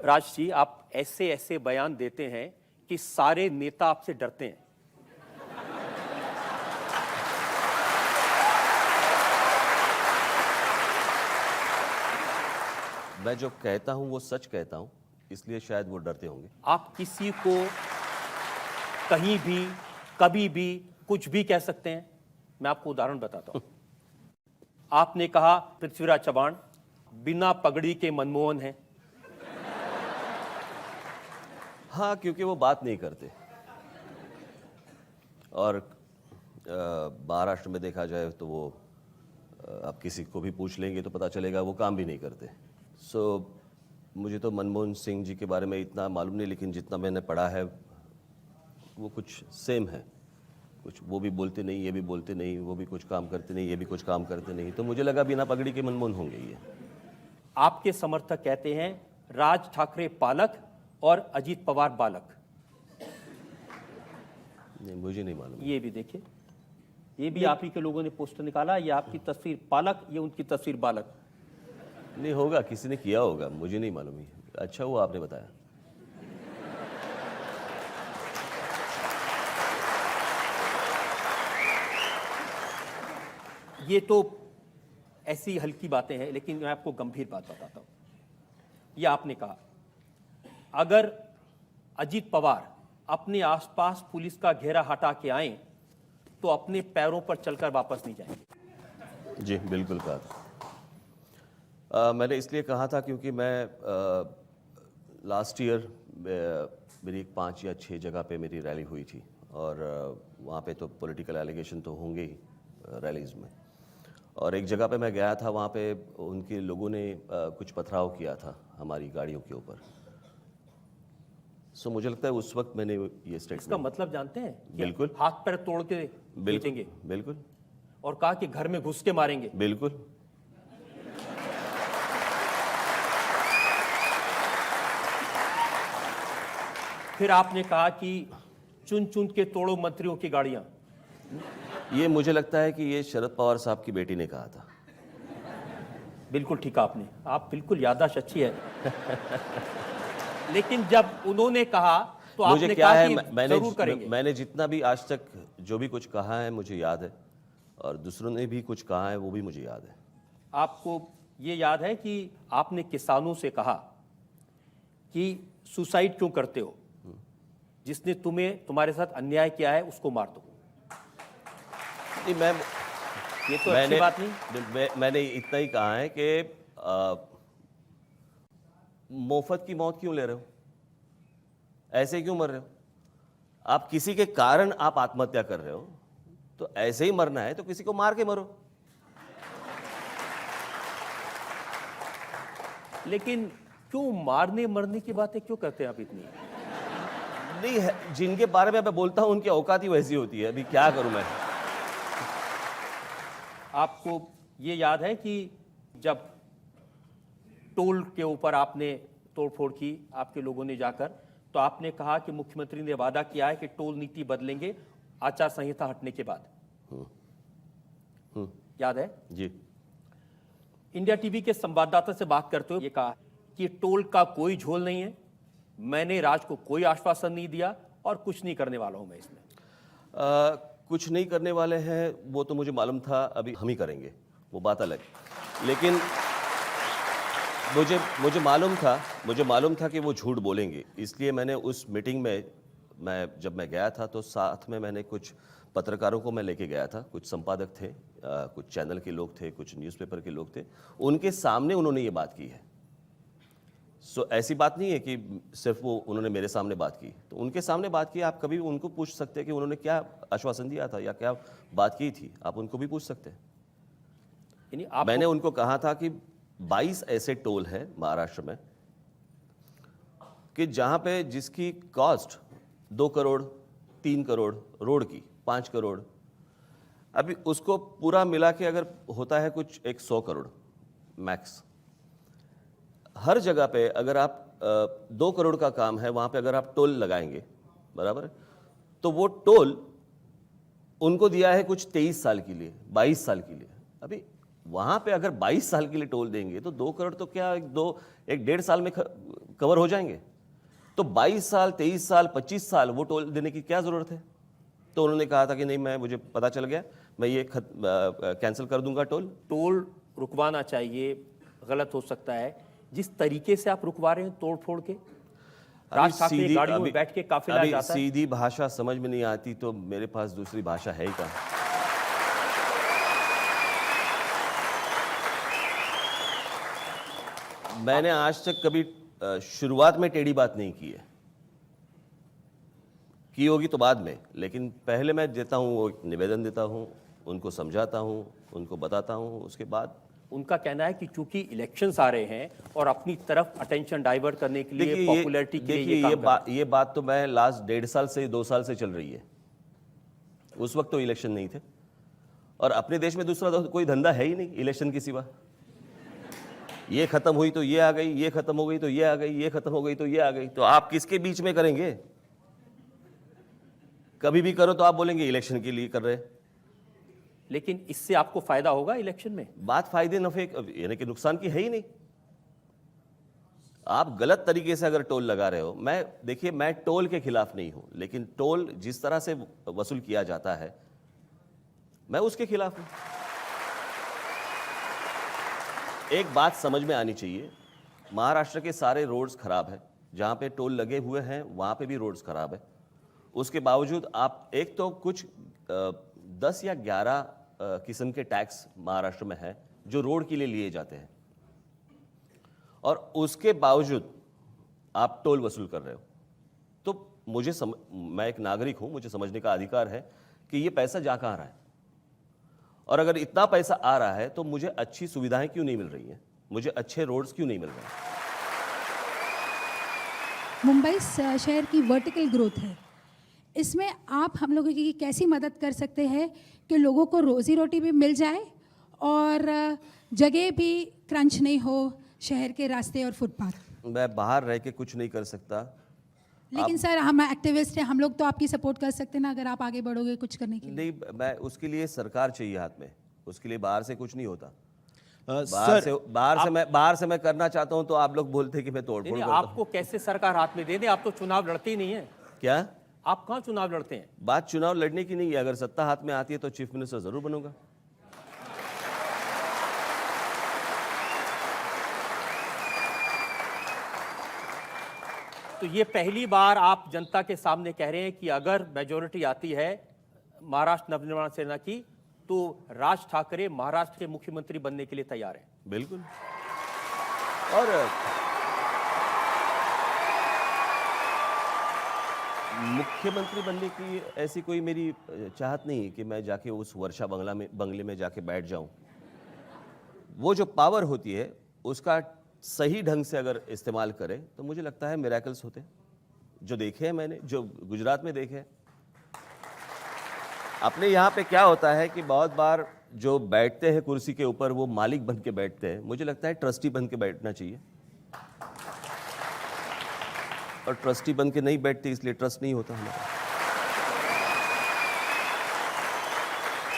राज जी, आप ऐसे ऐसे बयान देते हैं कि सारे नेता आपसे डरते हैं। मैं जो कहता हूं वो सच कहता हूं, इसलिए शायद वो डरते होंगे। आप किसी को कहीं भी कभी भी कुछ भी कह सकते हैं। मैं आपको उदाहरण बताता हूं। आपने कहा पृथ्वीराज चव्हाण बिना पगड़ी के मनमोहन हैं। हाँ, क्योंकि वो बात नहीं करते। और महाराष्ट्र में देखा जाए तो वो आप किसी को भी पूछ लेंगे तो पता चलेगा वो काम भी नहीं करते। सो मुझे तो मनमोहन सिंह जी के बारे में इतना मालूम नहीं, लेकिन जितना मैंने पढ़ा है वो कुछ सेम है। कुछ वो भी बोलते नहीं, ये भी बोलते नहीं, वो भी कुछ काम करते नहीं, ये भी कुछ काम करते नहीं। तो मुझे लगा बिना पगड़ी के मनमोहन होंगे ये। आपके समर्थक कहते हैं राज ठाकरे पालक और अजीत पवार बालक। नहीं, मुझे नहीं मालूम। ये भी देखिए, ये भी आप ही के लोगों ने पोस्टर निकाला। ये आपकी तस्वीर पालक, ये उनकी तस्वीर बालक। नहीं होगा, किसी ने किया होगा, मुझे नहीं मालूम। अच्छा हुआ आपने बताया। ये तो ऐसी हल्की बातें हैं, लेकिन मैं आपको गंभीर बात बताता हूं। ये आपने कहा अगर अजीत पवार अपने आसपास पुलिस का घेरा हटा के आए तो अपने पैरों पर चलकर वापस नहीं जाएंगे। जी बिल्कुल कहा था। मैंने इसलिए कहा था क्योंकि मैं लास्ट ईयर मेरी 5 या 6 जगह पे मेरी रैली हुई थी, और वहाँ पे तो पॉलिटिकल एलिगेशन तो होंगे ही रैलीज़ में। और एक जगह पे मैं गया था, वहाँ पे उनके लोगों ने कुछ पथराव किया था हमारी गाड़ियों के ऊपर। सो मुझे लगता है उस वक्त मैंने ये स्टेटमेंट। इसका मतलब जानते हैं? बिल्कुल। हाथ पैर तोड़ के भेजेंगे। बिल्कुल। और कहा कि घर में घुस के मारेंगे। बिल्कुल। फिर आपने कहा कि चुन चुन के तोड़ो मंत्रियों की गाड़ियां। ये मुझे लगता है कि ये शरद पवार साहब की बेटी ने कहा था। बिल्कुल ठीक आपने, आप बिल्कुल याददाश्त अच्छी है। लेकिन जब उन्होंने कहा तो मुझे आपने क्या कहा है, कि जरूर करेंगे। मैंने जितना भी आज तक जो भी कुछ कहा है मुझे याद है, और दूसरों ने भी कुछ कहा है वो भी मुझे याद है। आपको ये याद है कि आपने किसानों से कहा कि सुसाइड क्यों करते हो, जिसने तुम्हारे साथ अन्याय किया है उसको मार दो। नहीं, ये तो अच्छी बात नहीं। मैंने इतना ही कहा है कि मुफ्त की मौत क्यों ले रहे हो, ऐसे क्यों मर रहे हो? आप किसी के कारण आप आत्महत्या कर रहे हो, तो ऐसे ही मरना है तो किसी को मार के मरो। लेकिन क्यों मारने मरने की बातें क्यों करते हैं आप इतनी? नहीं है, जिनके बारे में मैं बोलता हूं उनकी औकात ही वैसी होती है। अभी क्या करूं मैं। आपको ये याद है कि जब टोल के ऊपर आपने तोड़फोड़ की आपके लोगों ने जाकर, तो आपने कहा कि मुख्यमंत्री ने वादा किया है कि टोल नीति बदलेंगे आचार संहिता हटने के बाद। याद है जी। इंडिया टीवी के संवाददाता से बात करते हुए ये कहा कि टोल का कोई झोल नहीं है, मैंने राज को कोई आश्वासन नहीं दिया और कुछ नहीं करने वाला हूं मैं इसमें। कुछ नहीं करने वाले हैं वो तो मुझे मालूम था, अभी हम ही करेंगे, वो बात अलग। लेकिन मुझे मालूम था कि वो झूठ बोलेंगे, इसलिए मैंने उस मीटिंग में जब मैं गया था तो साथ में मैंने कुछ पत्रकारों को मैं लेके गया था। कुछ संपादक थे, कुछ चैनल के लोग थे, कुछ न्यूज़पेपर के लोग थे। उनके सामने उन्होंने ये बात की है। सो ऐसी बात नहीं है कि सिर्फ वो उन्होंने मेरे सामने बात की, तो उनके सामने बात की। आप कभी उनको पूछ सकते हैं कि उन्होंने क्या आश्वासन दिया था या क्या बात की थी, आप उनको भी पूछ सकते हैं। मैंने उनको कहा था कि 22 ऐसे टोल हैं महाराष्ट्र में कि जहां पे जिसकी कॉस्ट 2 करोड़ 3 करोड़, रोड की 5 करोड़, अभी उसको पूरा मिला के अगर होता है कुछ 100 करोड़ मैक्स। हर जगह पे अगर आप 2 करोड़ का काम है, वहां पे अगर आप टोल लगाएंगे, बराबर, तो वो टोल उनको दिया है कुछ 23 साल के लिए, 22 साल के लिए। अभी वहां पे अगर 22 साल के लिए टोल देंगे तो 2 करोड़ तो क्या एक 1.5 साल में कवर हो जाएंगे। तो 22 साल, 23 साल, 25 साल वो टोल देने की क्या ज़रूरत है? तो उन्होंने कहा था कि नहीं, मुझे पता चल गया, मैं ये कैंसिल कर दूंगा टोल। टोल रुकवाना चाहिए, गलत हो सकता है। जिस तरीके से आप रुकवा रहे हैं तोड़ फोड़ के, राज ठाकरे गाड़ियों में बैठ के काफिला जाता है। सीधी भाषा समझ में नहीं आती तो मेरे पास दूसरी भाषा है ही कहाँ। मैंने आज तक कभी शुरुआत में टेढ़ी बात नहीं की है, की होगी तो बाद में, लेकिन पहले मैं देता हूँ, वो निवेदन देता हूँ, उनको समझाता हूँ, उनको बताता हूँ, उसके बाद। उनका कहना है कि चूंकि इलेक्शंस आ रहे हैं और अपनी तरफ अटेंशन डाइवर्ट करने के लिए, पॉपुलैरिटी के लिए ये बात तो मैं लास्ट 1.5 साल से 2 साल से चल रही है। उस वक्त तो इलेक्शन नहीं थे और अपने देश में दूसरा तो कोई धंधा है ही नहीं इलेक्शन के सिवा। ये खत्म हुई तो ये आ गई, ये खत्म हो गई तो ये आ गई, ये खत्म हो गई तो ये आ गई। तो आप किसके बीच में करेंगे? कभी भी करो तो आप बोलेंगे इलेक्शन के लिए कर रहे। लेकिन इससे आपको फायदा होगा इलेक्शन में? बात फायदे नफे यानी कि नुकसान की है ही नहीं। आप गलत तरीके से अगर टोल लगा रहे हो, देखिए मैं टोल के खिलाफ नहीं हूं, लेकिन टोल जिस तरह से वसूल किया जाता है मैं उसके खिलाफ हूं। एक बात समझ में आनी चाहिए, महाराष्ट्र के सारे रोड्स खराब हैं, जहां पे टोल लगे हुए हैं वहां पे भी रोड्स खराब है। उसके बावजूद आप एक तो कुछ 10 या 11 किस्म के टैक्स महाराष्ट्र में है जो रोड के लिए लिए जाते हैं, और उसके बावजूद आप टोल वसूल कर रहे हो। तो मैं एक नागरिक हूं, मुझे समझने का अधिकार है कि ये पैसा जा कहां रहा है, और अगर इतना पैसा आ रहा है तो मुझे अच्छी सुविधाएं क्यों नहीं मिल रही हैं, मुझे अच्छे रोड्स क्यों नहीं मिल रहे हैं। मुंबई शहर की वर्टिकल ग्रोथ है, इसमें आप हम लोगों की कैसी मदद कर सकते हैं कि लोगों को रोजी रोटी भी मिल जाए और जगह भी क्रंच नहीं हो, शहर के रास्ते और फुटपाथ? मैं बाहर रह के कुछ नहीं कर सकता, लेकिन सर हम एक्टिविस्ट हैं, हम लोग तो आपकी सपोर्ट कर सकते हैं ना, अगर आप आगे बढ़ोगे कुछ करने के लिए। नहीं, मैं उसके लिए सरकार चाहिए हाथ में, उसके लिए बाहर से कुछ नहीं होता। बाहर से मैं करना चाहता हूं तो आप लोग बोलते हैं कि मैं तोड़ फोड़ करता हूं। आपको कैसे सरकार हाथ में दे दे? आप तो चुनाव लड़ते ही नहीं है। क्या आप कहां चुनाव लड़ते हैं? बात चुनाव लड़ने की नहीं है, अगर सत्ता हाथ में आती है तो चीफ मिनिस्टर जरूर बनूंगा। तो ये पहली बार आप जनता के सामने कह रहे हैं कि अगर मेजोरिटी आती है महाराष्ट्र नवनिर्माण सेना की तो राज ठाकरे महाराष्ट्र के मुख्यमंत्री बनने के लिए तैयार हैं? बिल्कुल। और मुख्यमंत्री बनने की ऐसी कोई मेरी चाहत नहीं है कि मैं जाके उस वर्षा बंगले में जाके बैठ जाऊं। वो जो पावर होती है उसका सही ढंग से अगर इस्तेमाल करें तो मुझे लगता है मिरेकल्स होते हैं, जो देखे हैं मैंने, जो गुजरात में देखे हैं। अपने यहाँ पे क्या होता है कि बहुत बार जो बैठते हैं कुर्सी के ऊपर वो मालिक बन के बैठते हैं, मुझे लगता है ट्रस्टी बन के बैठना चाहिए, और ट्रस्टी बन के नहीं बैठते इसलिए ट्रस्ट नहीं होता हमारा।